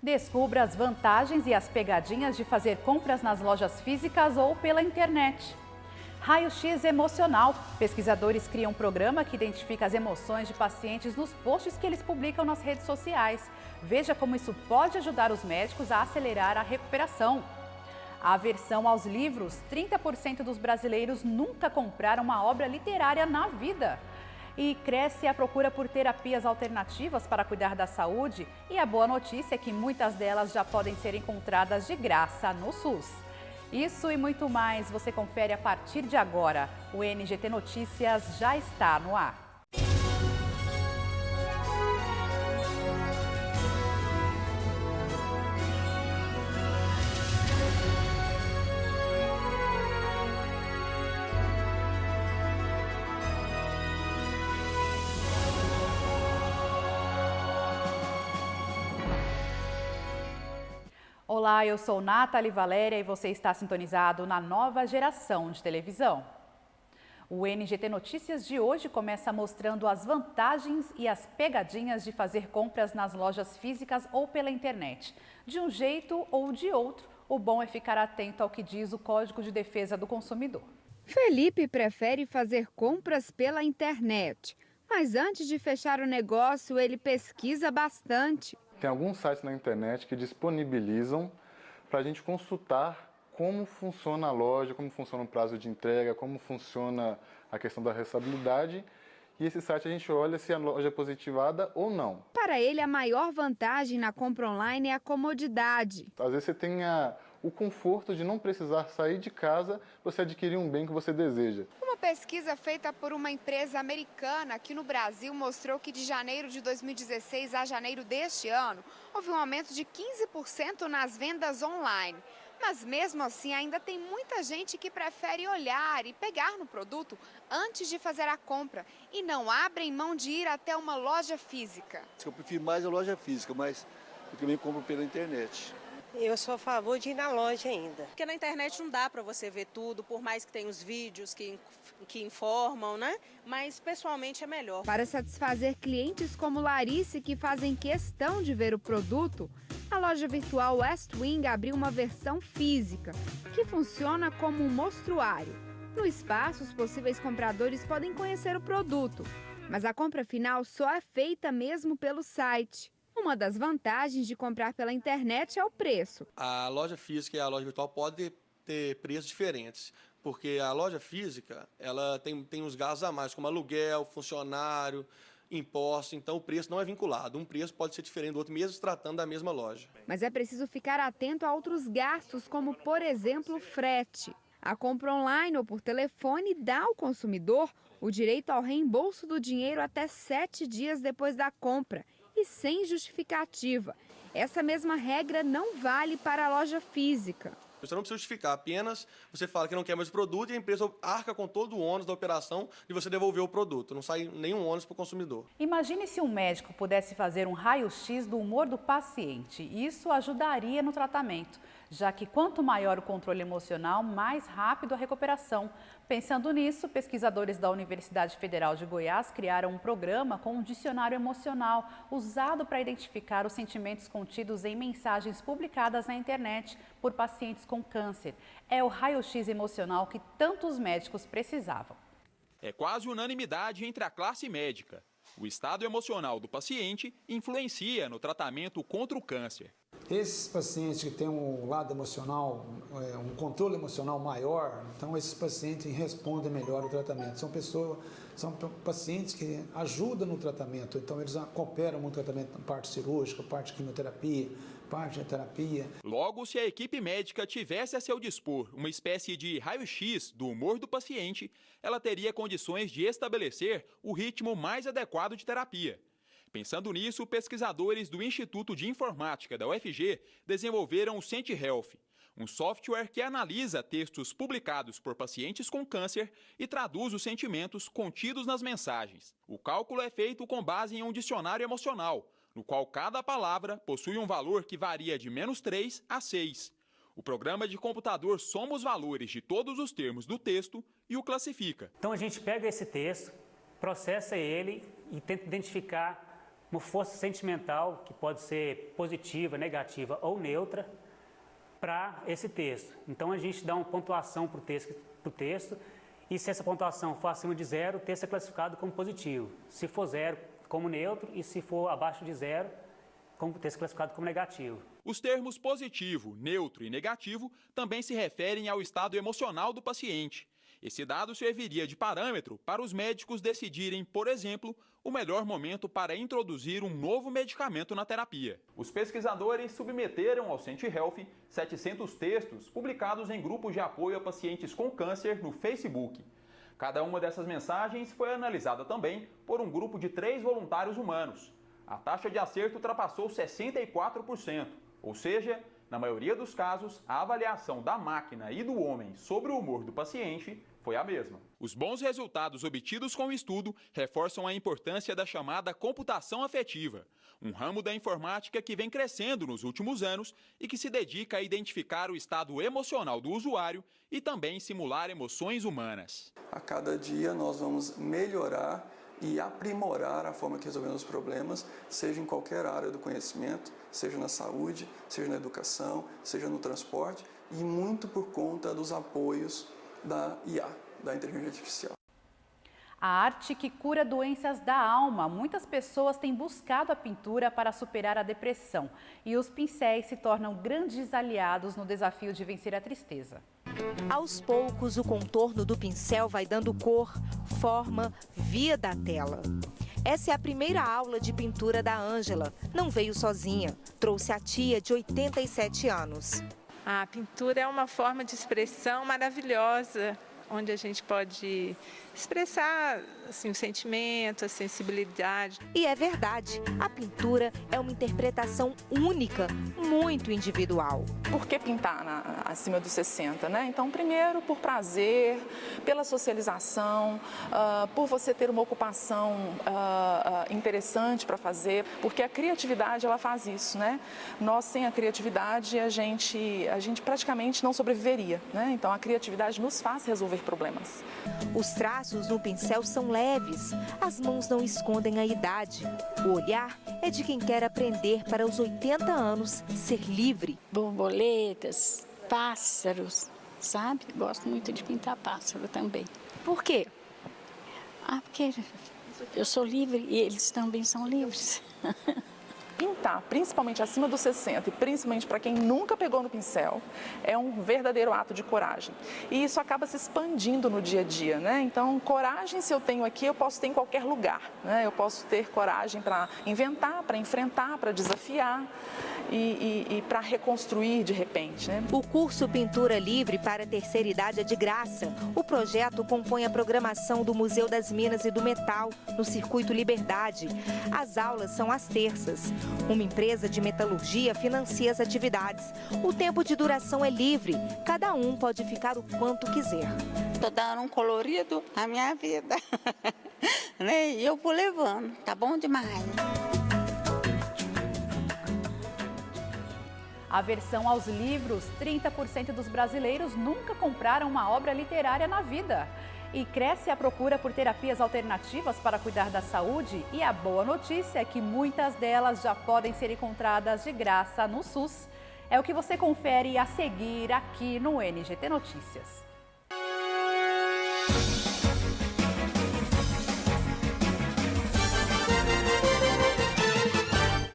Descubra as vantagens e as pegadinhas de fazer compras nas lojas físicas ou pela internet. Raio-X emocional. Pesquisadores criam um programa que identifica as emoções de pacientes nos posts que eles publicam nas redes sociais. Veja como isso pode ajudar os médicos a acelerar a recuperação. A aversão aos livros. 30% dos brasileiros nunca compraram uma obra literária na vida. E cresce a procura por terapias alternativas para cuidar da saúde. E a boa notícia é que muitas delas já podem ser encontradas de graça no SUS. Isso e muito mais você confere a partir de agora. O NGT Notícias já está no ar. Olá, eu sou Nathalie Valéria e você está sintonizado na nova geração de televisão. O NGT Notícias de hoje começa mostrando as vantagens e as pegadinhas de fazer compras nas lojas físicas ou pela internet. De um jeito ou de outro, o bom é ficar atento ao que diz o Código de Defesa do Consumidor. Felipe prefere fazer compras pela internet, mas antes de fechar o negócio, ele pesquisa bastante. Tem alguns sites na internet que disponibilizam para a gente consultar como funciona a loja, como funciona o prazo de entrega, como funciona a questão da restabilidade. E esse site a gente olha se a loja é positivada ou não. Para ele, a maior vantagem na compra online é a comodidade. Às vezes você tem o conforto de não precisar sair de casa para você adquirir um bem que você deseja. Uma pesquisa feita por uma empresa americana aqui no Brasil mostrou que de janeiro de 2016 a janeiro deste ano, houve um aumento de 15% nas vendas online. Mas mesmo assim, ainda tem muita gente que prefere olhar e pegar no produto antes de fazer a compra e não abrem mão de ir até uma loja física. Eu prefiro mais a loja física, mas eu também compro pela internet. Eu sou a favor de ir na loja ainda. Porque na internet não dá para você ver tudo, por mais que tenha os vídeos que informam, né? Mas pessoalmente é melhor. Para satisfazer clientes como Larice, que fazem questão de ver o produto, a loja virtual Westwing abriu uma versão física, que funciona como um mostruário. No espaço, os possíveis compradores podem conhecer o produto, mas a compra final só é feita mesmo pelo site. Uma das vantagens de comprar pela internet é o preço. A loja física e a loja virtual podem ter preços diferentes, porque a loja física ela tem uns gastos a mais, como aluguel, funcionário, imposto, então o preço não é vinculado. Um preço pode ser diferente do outro, mesmo se tratando da mesma loja. Mas é preciso ficar atento a outros gastos, como, por exemplo, frete. A compra online ou por telefone dá ao consumidor o direito ao reembolso do dinheiro até 7 dias depois da compra e sem justificativa. Essa mesma regra não vale para a loja física. Você não precisa justificar, apenas você fala que não quer mais o produto e a empresa arca com todo o ônus da operação de você devolver o produto. Não sai nenhum ônus para o consumidor. Imagine se um médico pudesse fazer um raio-x do humor do paciente. Isso ajudaria no tratamento, já que quanto maior o controle emocional, mais rápido a recuperação. Pensando nisso, pesquisadores da Universidade Federal de Goiás criaram um programa com um dicionário emocional usado para identificar os sentimentos contidos em mensagens publicadas na internet por pacientes com câncer. É o raio-x emocional que tantos médicos precisavam. É quase unanimidade entre a classe médica. O estado emocional do paciente influencia no tratamento contra o câncer. Esses pacientes que têm um lado emocional, um controle emocional maior, então esses pacientes respondem melhor ao tratamento. São pacientes que ajudam no tratamento, então eles cooperam no tratamento, parte cirúrgica, parte quimioterapia, parte de terapia. Logo, se a equipe médica tivesse a seu dispor uma espécie de raio-x do humor do paciente, ela teria condições de estabelecer o ritmo mais adequado de terapia. Pensando nisso, pesquisadores do Instituto de Informática da UFG desenvolveram o SentiHealth, um software que analisa textos publicados por pacientes com câncer e traduz os sentimentos contidos nas mensagens. O cálculo é feito com base em um dicionário emocional, no qual cada palavra possui um valor que varia de -3 a 6. O programa de computador soma os valores de todos os termos do texto e o classifica. Então a gente pega esse texto, processa ele e tenta identificar uma força sentimental, que pode ser positiva, negativa ou neutra, para esse texto. Então a gente dá uma pontuação para o texto, e se essa pontuação for acima de 0, o texto é classificado como positivo. Se for 0, como neutro, e se for abaixo de 0, o texto é classificado como negativo. Os termos positivo, neutro e negativo também se referem ao estado emocional do paciente. Esse dado serviria de parâmetro para os médicos decidirem, por exemplo, o melhor momento para introduzir um novo medicamento na terapia. Os pesquisadores submeteram ao Sente Health 700 textos publicados em grupos de apoio a pacientes com câncer no Facebook. Cada uma dessas mensagens foi analisada também por um grupo de 3 voluntários humanos. A taxa de acerto ultrapassou 64%, ou seja, na maioria dos casos, a avaliação da máquina e do homem sobre o humor do paciente foi a mesma. Os bons resultados obtidos com o estudo reforçam a importância da chamada computação afetiva, um ramo da informática que vem crescendo nos últimos anos e que se dedica a identificar o estado emocional do usuário e também simular emoções humanas. A cada dia nós vamos melhorar e aprimorar a forma que resolvemos os problemas, seja em qualquer área do conhecimento, seja na saúde, seja na educação, seja no transporte, e muito por conta dos apoios da IA, da inteligência artificial. A arte que cura doenças da alma. Muitas pessoas têm buscado a pintura para superar a depressão, e os pincéis se tornam grandes aliados no desafio de vencer a tristeza. Aos poucos, o contorno do pincel vai dando cor, forma, vida à tela. Essa é a primeira aula de pintura da Ângela. Não veio sozinha, trouxe a tia de 87 anos. A pintura é uma forma de expressão maravilhosa, onde a gente pode expressar assim, o sentimento, a sensibilidade. E é verdade, a pintura é uma interpretação única, muito individual. Por que pintar acima dos 60, né? Então, primeiro, por prazer, pela socialização, por você ter uma ocupação interessante para fazer, porque a criatividade, ela faz isso, né? Nós, sem a criatividade, a gente praticamente não sobreviveria, né? Então, a criatividade nos faz resolver problemas. Os traços no pincel são leves, as mãos não escondem a idade. O olhar é de quem quer aprender para os 80 anos ser livre. Borboletas, pássaros, sabe? Gosto muito de pintar pássaro também. Por quê? Porque eu sou livre e eles também são livres. Pintar, principalmente acima dos 60 e principalmente para quem nunca pegou no pincel, é um verdadeiro ato de coragem. E isso acaba se expandindo no dia a dia, né? Então, coragem, se eu tenho aqui, eu posso ter em qualquer lugar, né? Eu posso ter coragem para inventar, para enfrentar, para desafiar e para reconstruir de repente, né? O curso Pintura Livre para a Terceira Idade é de graça. O projeto compõe a programação do Museu das Minas e do Metal, no Circuito Liberdade. As aulas são às terças. Uma empresa de metalurgia financia as atividades. O tempo de duração é livre. Cada um pode ficar o quanto quiser. Estou dando um colorido à minha vida. Né? E eu vou levando. Tá bom demais. Aversão aos livros. 30% dos brasileiros nunca compraram uma obra literária na vida. E cresce a procura por terapias alternativas para cuidar da saúde. E a boa notícia é que muitas delas já podem ser encontradas de graça no SUS. É o que você confere a seguir aqui no NGT Notícias.